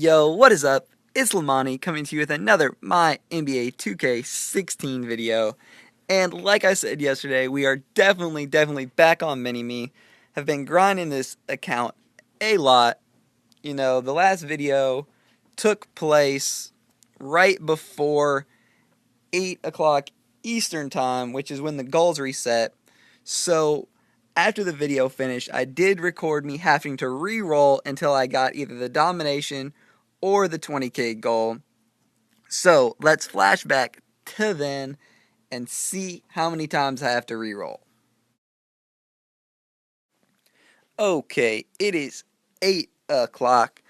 Yo, what is up? It's Lamani coming to you with another My NBA 2K16 video. And like I said yesterday, we are definitely back on Mini Me. Have been grinding this account a lot. The last video took place right before 8 o'clock Eastern Time, which is when the goals reset. So after the video finished, I did record me having to re-roll until I got either the domination or the 20k goal. So let's flash back to then and see how many times I have to re-roll. Okay, it is 8 o'clock,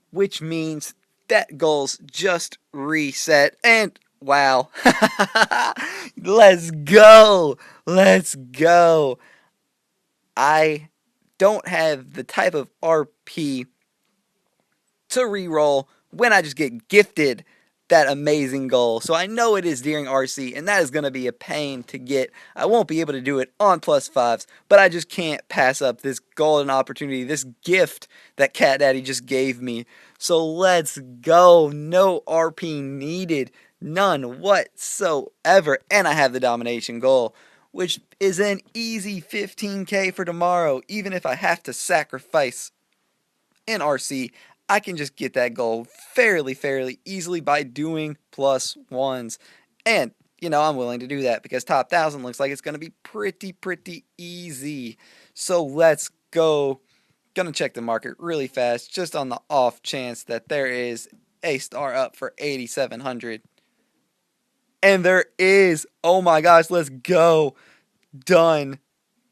which means that goal's just reset, and wow. Let's go! Let's go! I don't have the type of RP to re-roll when I just get gifted that amazing goal. So I know it is during RC, and that is going to be a pain to get. I won't be able to do it on +5s, but I just can't pass up this golden opportunity, this gift that Cat Daddy just gave me. So let's go. No RP needed. None whatsoever. And I have the domination goal, which is an easy 15k for tomorrow, even if I have to sacrifice in RC. I can just get that goal fairly easily by doing +1s. And, I'm willing to do that because top 1000 looks like it's going to be pretty easy. So let's go. Gonna check the market really fast just on the off chance that there is a star up for 8,700. And there is. Oh my gosh, let's go. Done.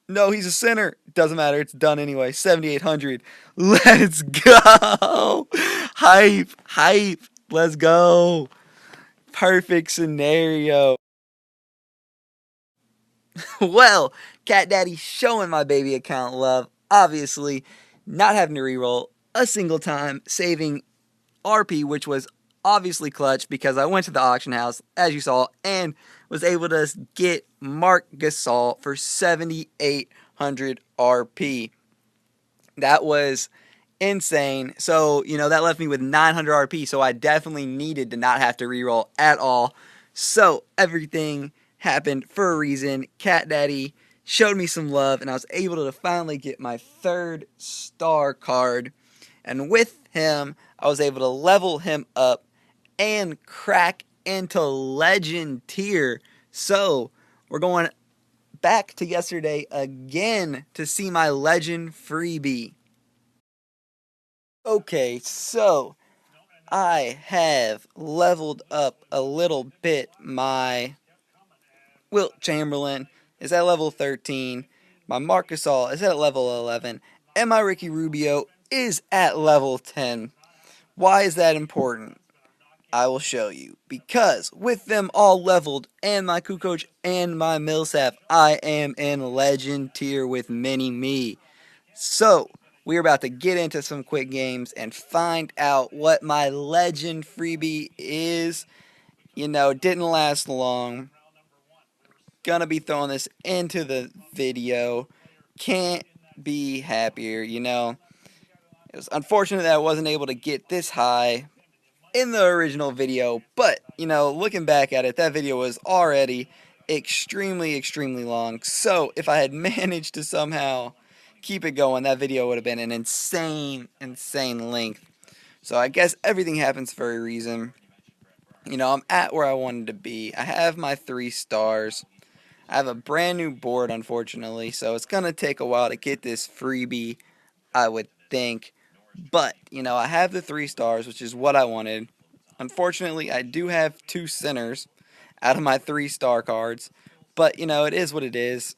No, he's a center. Doesn't matter. It's done anyway. 7,800. Let's go. Hype. Let's go. Perfect scenario. Well, Cat Daddy showing my baby account love. Obviously, not having to reroll a single time, saving RP, which was obviously clutch because I went to the auction house, as you saw, and was able to get Marc Gasol for 7,800 RP. That was insane. So, that left me with 900 RP, so I definitely needed to not have to reroll at all. So, everything happened for a reason. Cat Daddy showed me some love, and I was able to finally get my third star card. And with him, I was able to level him up and crack into legend tier. So, we're going back to yesterday again to see my legend freebie. Okay, so I have leveled up a little bit. My Wilt Chamberlain is at level 13. My Marc Gasol is at level 11. And my Ricky Rubio is at level 10. Why is that important? I will show you. Because with them all leveled, and my Kukoc and my Millsap, I am in legend tier with Mini Me. So, we're about to get into some quick games and find out what my legend freebie is. It didn't last long. Gonna be throwing this into the video. Can't be happier, It was unfortunate that I wasn't able to get this high in the original video, but, looking back at it, that video was already extremely long. So, if I had managed to somehow keep it going, that video would have been an insane length. So, I guess everything happens for a reason. I'm at where I wanted to be. I have my 3 stars. I have a brand new board, unfortunately, so it's going to take a while to get this freebie, I would think. But, I have the 3 stars, which is what I wanted. Unfortunately, I do have 2 centers out of my 3 star cards. But, it is what it is.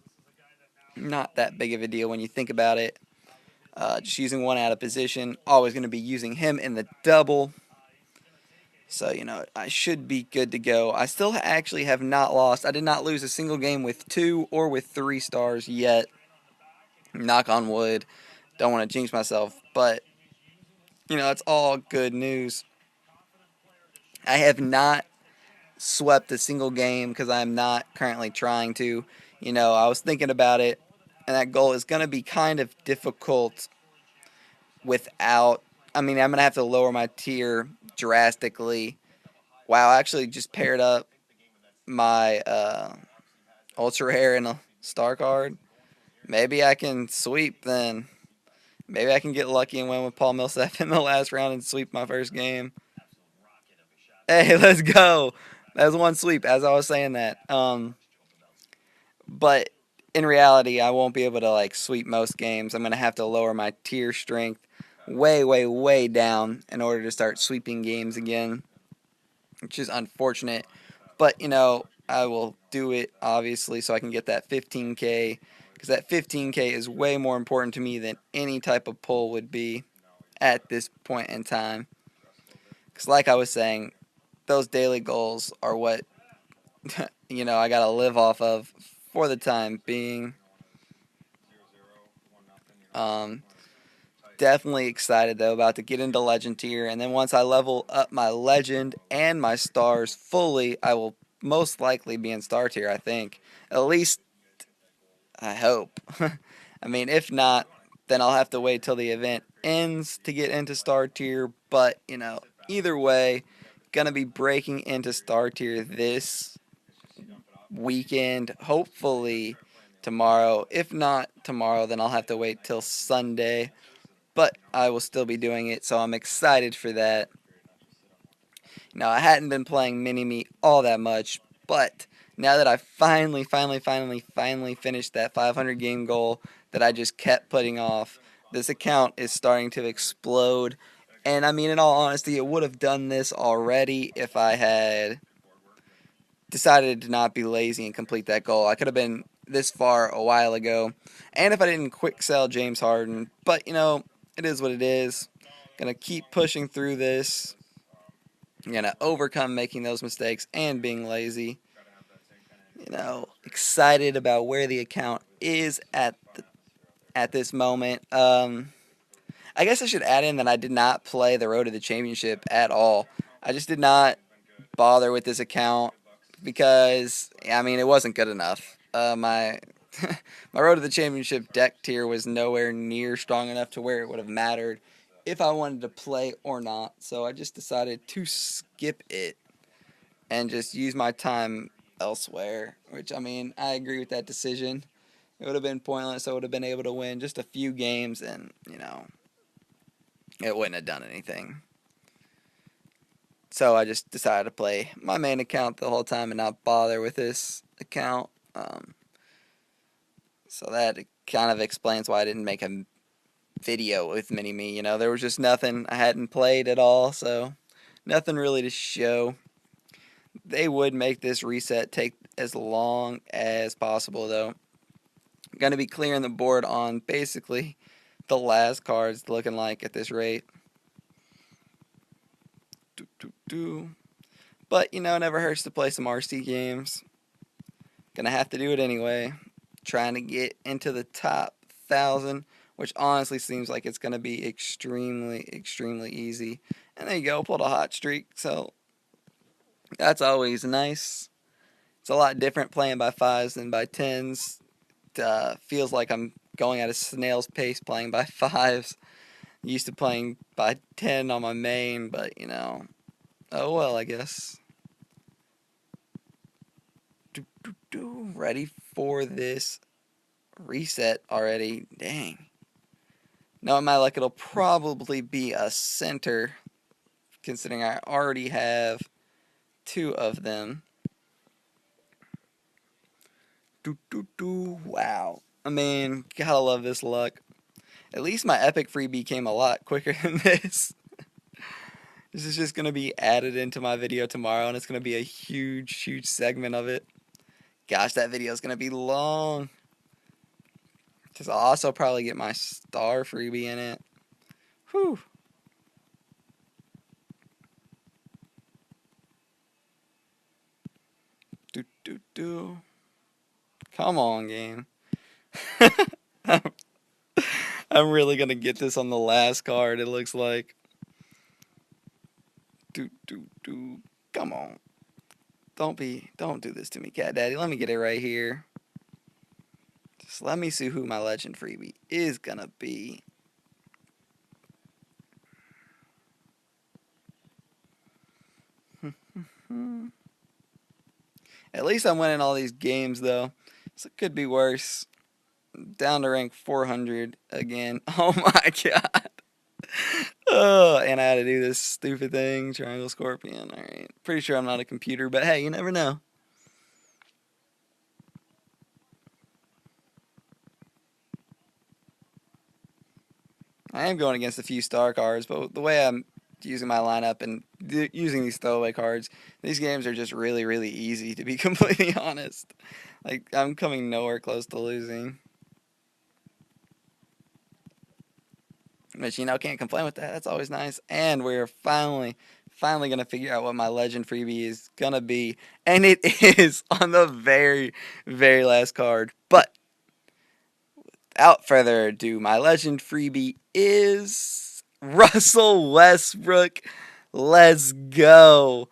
Not that big of a deal when you think about it. Just using one out of position. Always going to be using him in the double. So, I should be good to go. I still actually have not lost. I did not lose a single game with 2 or with 3 stars yet. Knock on wood. Don't want to jinx myself. But, it's all good news. I have not swept a single game because I'm not currently trying to. I was thinking about it, and that goal is going to be kind of difficult without I mean, I'm going to have to lower my tier drastically. Wow, I actually just paired up my ultra rare and a star card. Maybe I can sweep then. Maybe I can get lucky and win with Paul Millsap in the last round and sweep my first game. Hey, let's go. That was one sweep, as I was saying that. But in reality, I won't be able to like sweep most games. I'm gonna have to lower my tier strength way, way, way down in order to start sweeping games again, which is unfortunate. But I will do it obviously so I can get that 15K, because that 15K is way more important to me than any type of pull would be at this point in time. Because like I was saying, those daily goals are what I gotta live off of for the time being. Um, Definitely excited though about to get into legend tier, and then once I level up my legend and my stars fully, I will most likely be in star tier. I think, at least I hope. I mean, if not, then I'll have to wait till the event ends to get into star tier. But either way, gonna be breaking into star tier this weekend, hopefully tomorrow. If not tomorrow, then I'll have to wait till Sunday. But I will still be doing it, so I'm excited for that. Now, I hadn't been playing Mini Me all that much, but now that I finally finished that 500 game goal that I just kept putting off, this account is starting to explode. And I mean, in all honesty, it would have done this already if I had decided to not be lazy and complete that goal. I could have been this far a while ago. And if I didn't quick sell James Harden. But, it is what it is. Gonna keep pushing through this. I'm gonna overcome making those mistakes and being lazy. Excited about where the account is at this moment. I guess I should add in that I did not play the Road to the Championship at all. I just did not bother with this account because I mean it wasn't good enough. My my Road to the Championship deck tier was nowhere near strong enough to where it would have mattered if I wanted to play or not. So I just decided to skip it and just use my time elsewhere. Which I mean I agree with that decision. It would have been pointless. I would have been able to win just a few games, and it wouldn't have done anything. So I just decided to play my main account the whole time and not bother with this account. So that kind of explains why I didn't make a video with Mini Me. There was just nothing. I hadn't played at all, so nothing really to show. They would make this reset take as long as possible, though. I'm going to be clearing the board on basically the last cards looking like at this rate. But, it never hurts to play some RC games. Gonna have to do it anyway. Trying to get into the top 1,000, which honestly seems like it's gonna be extremely, extremely easy. And there you go, pulled a hot streak, so that's always nice. It's a lot different playing by 5s than by 10s. Feels like I'm going at a snail's pace playing by 5s. Used to playing by 10 on my main, but oh well, I guess. Ready for this reset already. Dang. Knowing my luck, it'll probably be a center, considering I already have 2 of them. Wow. I mean, gotta love this luck. At least my epic freebie came a lot quicker than this. This is just going to be added into my video tomorrow, and it's going to be a huge, huge segment of it. Gosh, that video is going to be long. Because I'll also probably get my star freebie in it. Whew. Come on, game. I'm really going to get this on the last card, it looks like. Come on. Don't do this to me, Cat Daddy. Let me get it right here. Just let me see who my legend freebie is going to be. At least I'm winning all these games, though. So it could be worse. Down to rank 400 again. Oh my god. Oh, and I had to do this stupid thing. Triangle Scorpion. Alright. Pretty sure I'm not a computer, but hey, you never know. I am going against a few star cards, but the way I'm using my lineup and using these throwaway cards, these games are just really, really easy, to be completely honest. Like, I'm coming nowhere close to losing. But, can't complain with that. That's always nice. And we're finally going to figure out what my legend freebie is going to be. And it is on the very, very last card. But, without further ado, my legend freebie is Russell Westbrook. Let's go.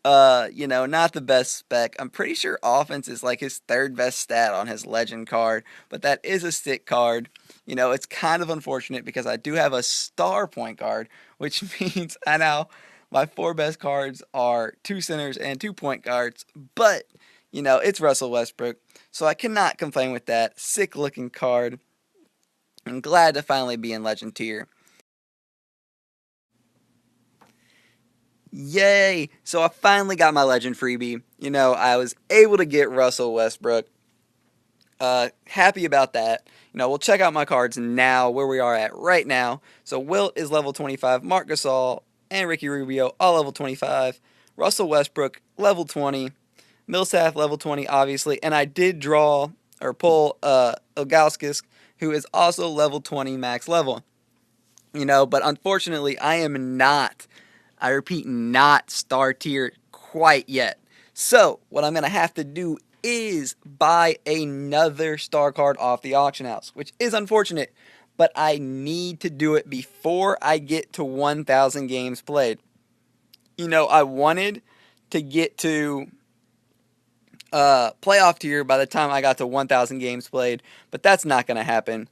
Not the best spec. I'm pretty sure offense is like his third best stat on his legend card, but that is a stick card. It's kind of unfortunate because I do have a star point guard, which means I now my four best cards are two centers and 2 point guards, but it's Russell Westbrook, so I cannot complain with that. Sick looking card. I'm glad to finally be in legend tier. Yay! So I finally got my legend freebie. I was able to get Russell Westbrook. Happy about that. We'll check out my cards now, where we are at right now. So Wilt is level 25, Marc Gasol and Ricky Rubio all level 25, Russell Westbrook level 20, Millsap level 20, obviously, and I did draw or pull Ilgauskas, who is also level 20 max level. But unfortunately, I am not, I repeat, not star tier quite yet. So, what I'm going to have to do is buy another star card off the auction house, which is unfortunate, but I need to do it before I get to 1,000 games played. I wanted to get to playoff tier by the time I got to 1,000 games played, but that's not going to happen.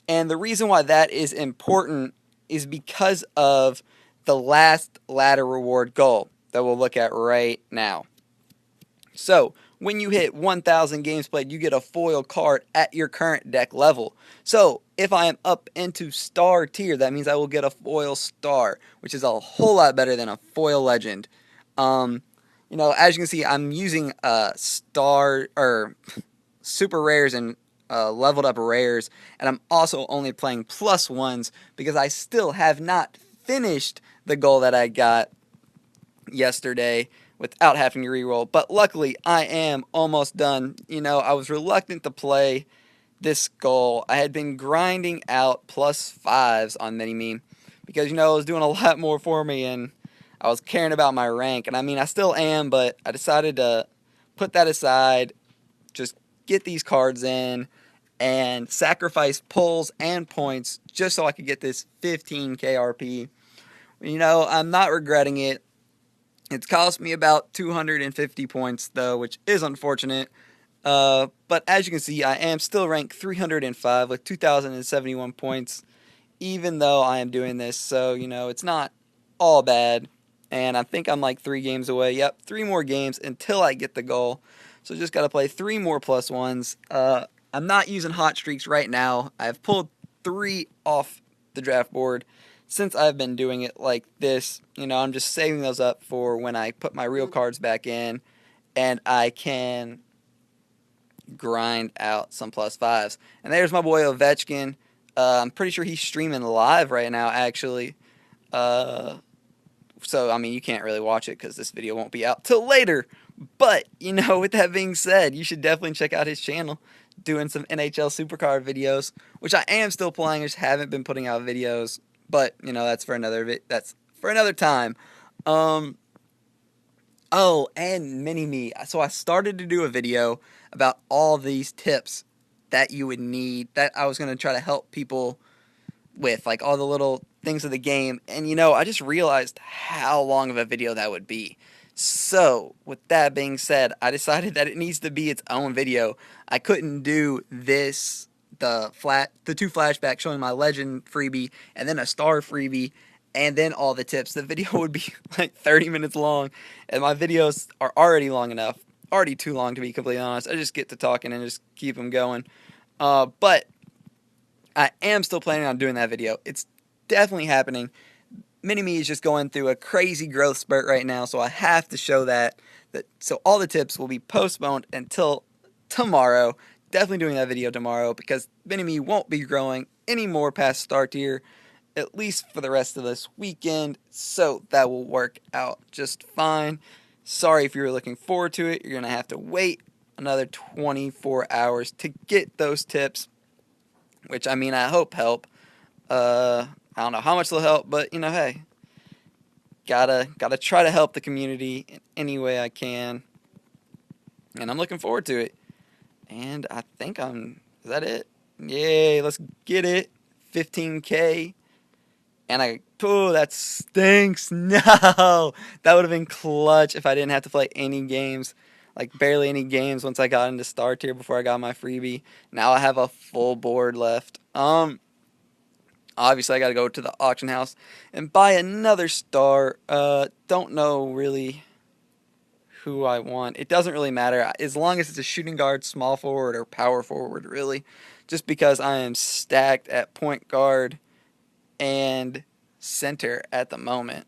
And the reason why that is important is because of the last ladder reward goal that we'll look at right now. So, when you hit 1,000 games played, you get a foil card at your current deck level. So, if I am up into star tier, that means I will get a foil star, which is a whole lot better than a foil legend. As you can see, I'm using star or super rares and leveled up rares, and I'm also only playing plus ones because I still have not finished the goal that I got yesterday without having to reroll. But luckily, I am almost done. I was reluctant to play this goal. I had been grinding out plus fives on Mini Me because, it was doing a lot more for me and I was caring about my rank. And I still am, but I decided to put that aside, just get these cards in, and sacrifice pulls and points just so I could get this 15 KRP. I'm not regretting it. It's cost me about 250 points, though, which is unfortunate. But as you can see, I am still ranked 305 with 2,071 points, even though I am doing this. So, it's not all bad. And I think I'm like 3 games away. Yep, 3 more games until I get the goal. So just got to play 3 more plus ones. I'm not using hot streaks right now. I've pulled 3 off the draft board since I've been doing it like this. I'm just saving those up for when I put my real cards back in and I can grind out some plus fives. And there's my boy Ovechkin. I'm pretty sure he's streaming live right now, actually. So, you can't really watch it because this video won't be out till later. But, with that being said, you should definitely check out his channel, doing some NHL Supercard videos, which I am still playing. I just haven't been putting out videos. But, that's for another time. Oh, and Mini Me. So I started to do a video about all these tips that you would need, that I was going to try to help people with, like all the little things of the game. And I just realized how long of a video that would be. So, with that being said, I decided that it needs to be its own video. I couldn't do this, the 2 flashbacks showing my legend freebie, and then a star freebie, and then all the tips. The video would be like 30 minutes long, and my videos are already long enough. already too long, to be completely honest. I just get to talking and just keep them going. But I am still planning on doing that video. It's definitely happening. Mini Me is just going through a crazy growth spurt right now, so I have to show that. So all the tips will be postponed until tomorrow. Definitely doing that video tomorrow because Mini Me won't be growing anymore past star tier, at least for the rest of this weekend, so that will work out just fine. Sorry if you were looking forward to it. You're going to have to wait another 24 hours to get those tips, which, I mean, I hope help. I don't know how much they'll help, but, hey, gotta try to help the community in any way I can, and I'm looking forward to it. And I think is that it? Yay, let's get it. 15K. And that stinks. No, that would have been clutch if I didn't have to play any games, like barely any games once I got into star tier before I got my freebie. Now I have a full board left. Obviously I got to go to the auction house and buy another star. Don't know really who I want. It doesn't really matter as long as it's a shooting guard, small forward, or power forward, really. Just because I am stacked at point guard and center at the moment.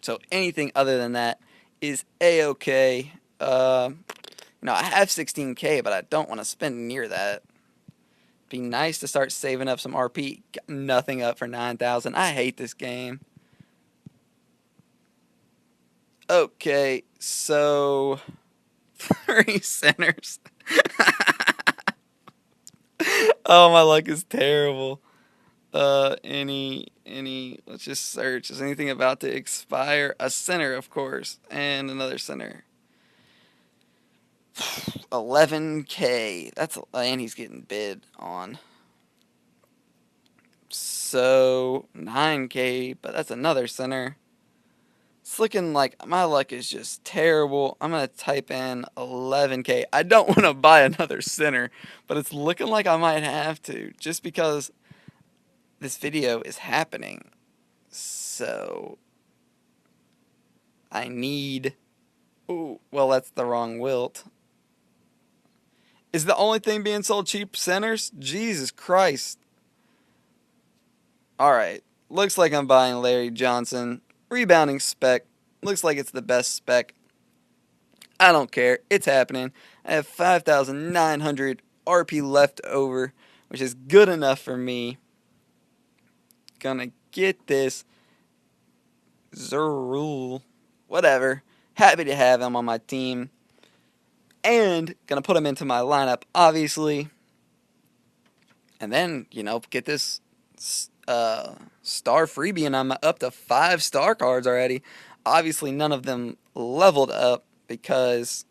So anything other than that is a-okay. I have 16K, but I don't want to spend near that. Be nice to start saving up some RP. Got nothing up for 9,000. I hate this game. Okay, so 3 centers. Oh, my luck is terrible. Let's just search. Is anything about to expire? A center, of course, and another center. 11K. And he's getting bid on. So 9K, but that's another center. It's looking like my luck is just terrible. I'm gonna type in 11K. I don't want to buy another center, but it's looking like I might have to, just because this video is happening. So I need. Ooh, well, that's the wrong wilt. Is the only thing being sold cheap centers? Jesus Christ. Alright. Looks like I'm buying Larry Johnson. Rebounding spec. Looks like it's the best spec. I don't care. It's happening. I have 5,900 RP left over, which is good enough for me. Gonna get this. Zerul. Whatever. Happy to have him on my team. And gonna put him into my lineup, obviously. And then, get this star freebie, and I'm up to 5 star cards already. Obviously, none of them leveled up because,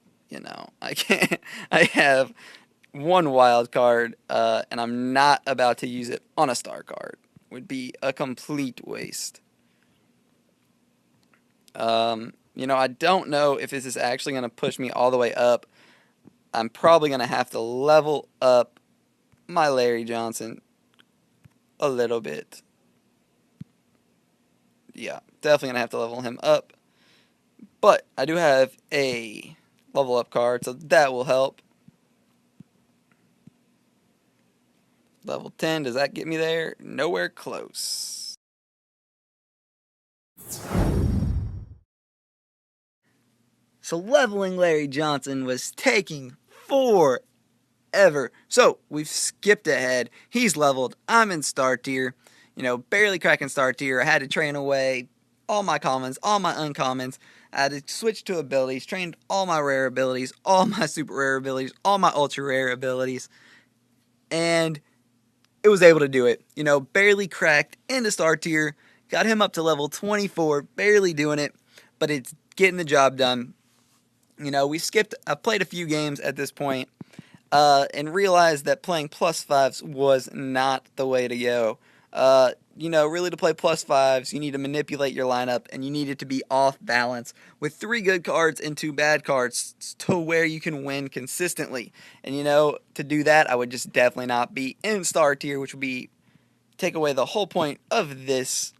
I can't. I have 1 wild card, and I'm not about to use it on a star card. Would be a complete waste. I don't know if this is actually going to push me all the way up. I'm probably going to have to level up my Larry Johnson a little bit. Yeah, definitely going to have to level him up. But I do have a level up card, so that will help. Level 10, does that get me there? Nowhere close. So leveling Larry Johnson was taking forever. So we've skipped ahead. He's leveled. I'm in star tier. Barely cracking star tier. I had to train away all my commons, all my uncommons. I had to switch to abilities, trained all my rare abilities, all my super rare abilities, all my ultra rare abilities. And it was able to do it. Barely cracked into star tier. Got him up to level 24. Barely doing it. But it's getting the job done. I've played a few games at this point, and realized that playing +5s was not the way to go. Really to play +5s, you need to manipulate your lineup, and you need it to be off balance with 3 good cards and 2 bad cards to where you can win consistently. And, to do that, I would just definitely not be in star tier, which would be take away the whole point of this.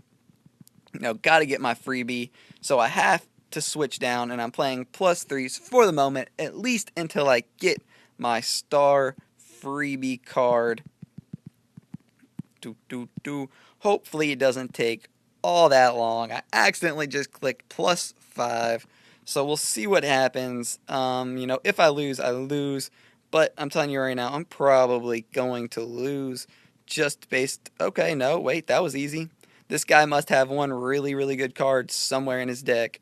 Got to get my freebie. So I have to switch down, and I'm playing +3s for the moment, at least until I get my star freebie card. Hopefully it doesn't take all that long. I accidentally just clicked +5, so we'll see what happens. If I lose, I lose, but I'm telling you right now, I'm probably going to lose just based... Okay, no, wait, that was easy. This guy must have one really, really good card somewhere in his deck.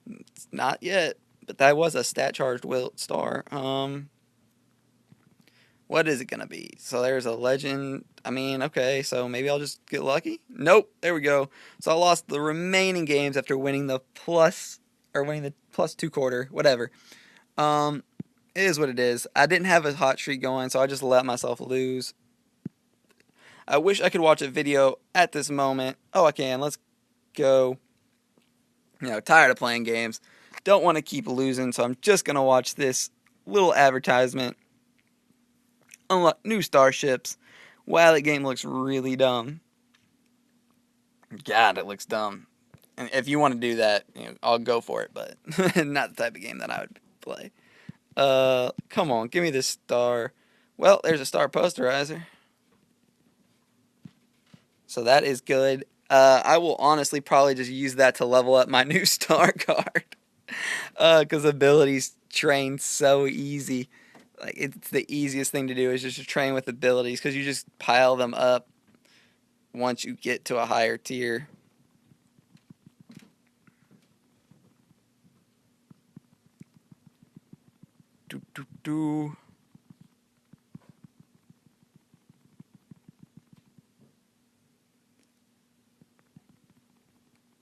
It's not yet, but that was a stat-charged Wilt star. What is it going to be? So there's a legend. I mean, okay, so maybe I'll just get lucky? Nope, there we go. So I lost the remaining games after winning the +2 quarter, whatever. It is what it is. I didn't have a hot streak going, so I just let myself lose. I wish I could watch a video at this moment. Oh, I can. Let's go. Tired of playing games. Don't want to keep losing, so I'm just going to watch this little advertisement. Unlock new starships. Wow, that game looks really dumb. God, it looks dumb. And if you want to do that, I'll go for it, but not the type of game that I would play. Come on, give me this star. Well, there's a star posterizer. So that is good. I will honestly probably just use that to level up my new star card. Because abilities train so easy. Like, it's the easiest thing to do is just to train with abilities, because you just pile them up once you get to a higher tier.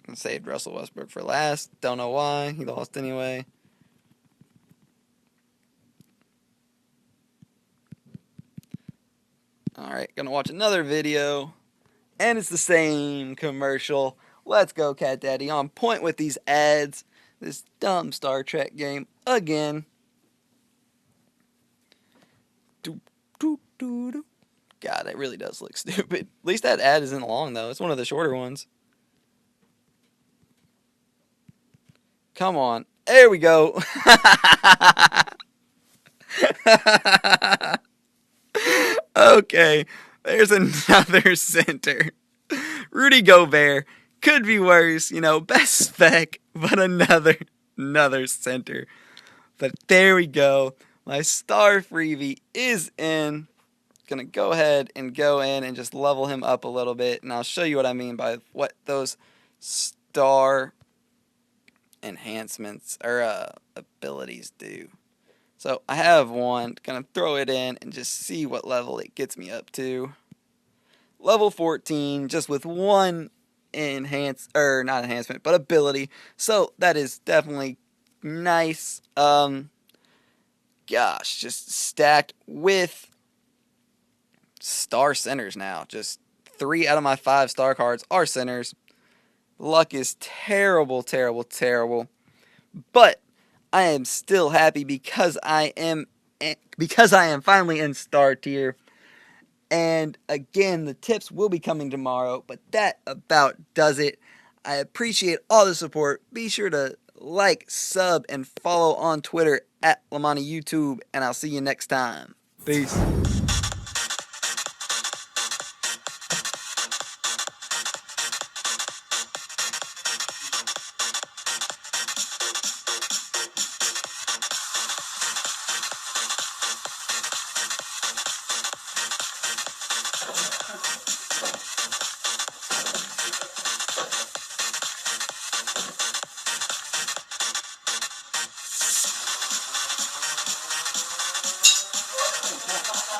I saved Russell Westbrook for last. Don't know why. He lost anyway. Alright, gonna watch another video. And it's the same commercial. Let's go, Cat Daddy. On point with these ads. This dumb Star Trek game again. God, it really does look stupid. At least that ad isn't long, though. It's one of the shorter ones. Come on. There we go. Okay. There's another center. Rudy Gobert. Could be worse. Best spec. But another center. But there we go. My star freebie is in. Gonna go ahead and go in and just level him up a little bit, and I'll show you what I mean by what those star enhancements or abilities do. So I have one. Gonna throw it in and just see what level it gets me up to. Level 14, just with one not enhancement, but ability. So that is definitely nice. Gosh, just stacked with star centers now. Just 3 out of my 5 star cards are centers. Luck is terrible, terrible, terrible. But I am still happy because I am finally in star tier. And again, the tips will be coming tomorrow, but that about does it. I appreciate all the support. Be sure to like, sub, and follow on Twitter at LamaniYouTube, and I'll see you next time. Peace.